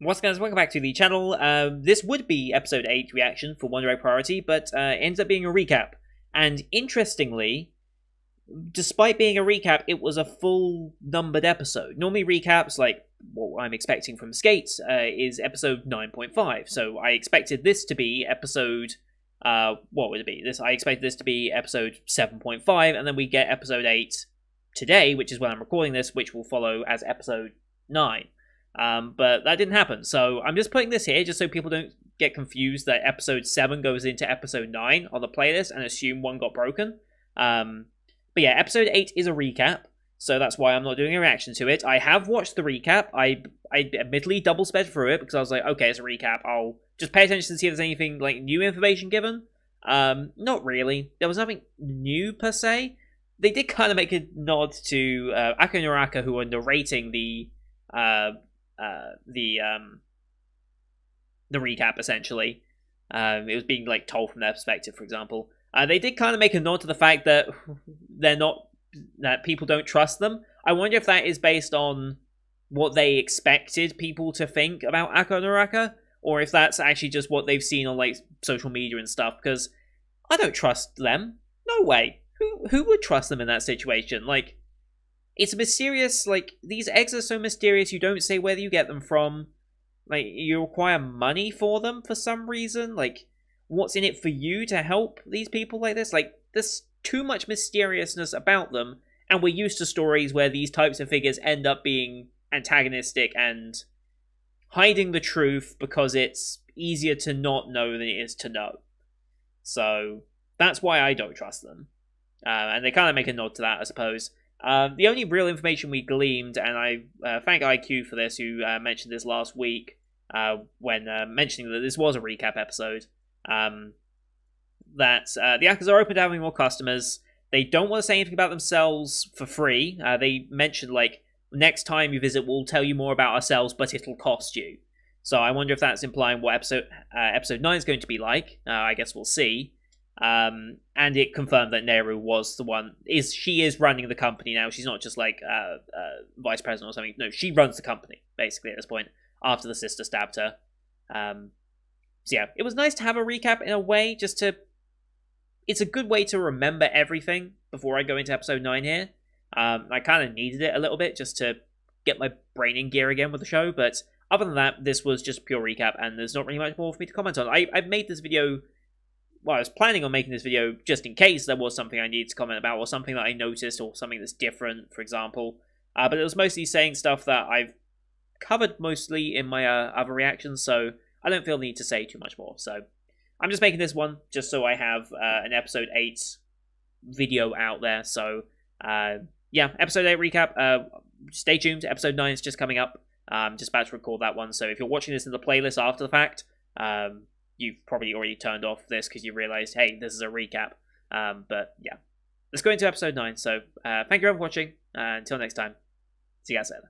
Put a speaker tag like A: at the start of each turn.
A: What's up, guys? Welcome back to the channel. This would be episode 8 reaction for One Direct Priority, but ends up being a recap. And interestingly, despite being a recap, it was a full numbered episode. Normally recaps, like what I'm expecting from Skates, is episode 9.5. So I expected this to be episode... what would it be? I expected this to be episode 7.5, and then we get episode 8 today, which is when I'm recording this, which will follow as episode 9. But that didn't happen, so I'm just putting this here just so people don't get confused that episode 7 goes into episode 9 on the playlist and assume one got broken. But yeah, episode 8 is a recap, so that's why I'm not doing a reaction to it. I have watched the recap. I admittedly double sped through it because I was like, okay, it's a recap. I'll just pay attention to see if there's anything like new information given. Not really. There was nothing new per se. They did kind of make a nod to Aka and Uraka, who are narrating the recap essentially. It was being like told from their perspective, for example. They did kind of make a nod to the fact that that people don't trust them. I wonder if that is based on what they expected people to think about Aka and Uraka, or if that's actually just what they've seen on like social media and stuff. Because I don't trust them. No way. Who would trust them in that situation? Like, it's mysterious, like, these eggs are so mysterious, you don't say where you get them from. Like, you require money for them for some reason. Like, what's in it for you to help these people like this? Like, there's too much mysteriousness about them, and we're used to stories where these types of figures end up being antagonistic and hiding the truth because it's easier to not know than it is to know. So, that's why I don't trust them. And they kind of make a nod to that, I suppose. The only real information we gleaned, and I thank IQ for this, who mentioned this last week when mentioning that this was a recap episode, that the Akas are open to having more customers. They don't want to say anything about themselves for free. They mentioned, like, next time you visit, we'll tell you more about ourselves, but it'll cost you. So I wonder if that's implying what episode 9 is going to be like. I guess we'll see. And it confirmed that Neru was the one. She is running the company now. She's not just like vice president or something. No, she runs the company basically at this point. After the sister stabbed her. So yeah, it was nice to have a recap in a way. It's a good way to remember everything before I go into episode 9 here. I kind of needed it a little bit just to get my brain in gear again with the show. But other than that, this was just a pure recap, and there's not really much more for me to comment on. I've made this video. Well, I was planning on making this video just in case there was something I needed to comment about, or something that I noticed, or something that's different, for example. But it was mostly saying stuff that I've covered mostly in my other reactions, so I don't feel the need to say too much more. So I'm just making this one just so I have an episode 8 video out there. So yeah, episode 8 recap. Stay tuned. Episode 9 is just coming up. I'm just about to record that one. So if you're watching this in the playlist after the fact, you've probably already turned off this because you realized, hey, this is a recap. But yeah, let's go into episode 9. So thank you everyone for watching. Until next time, see you guys later.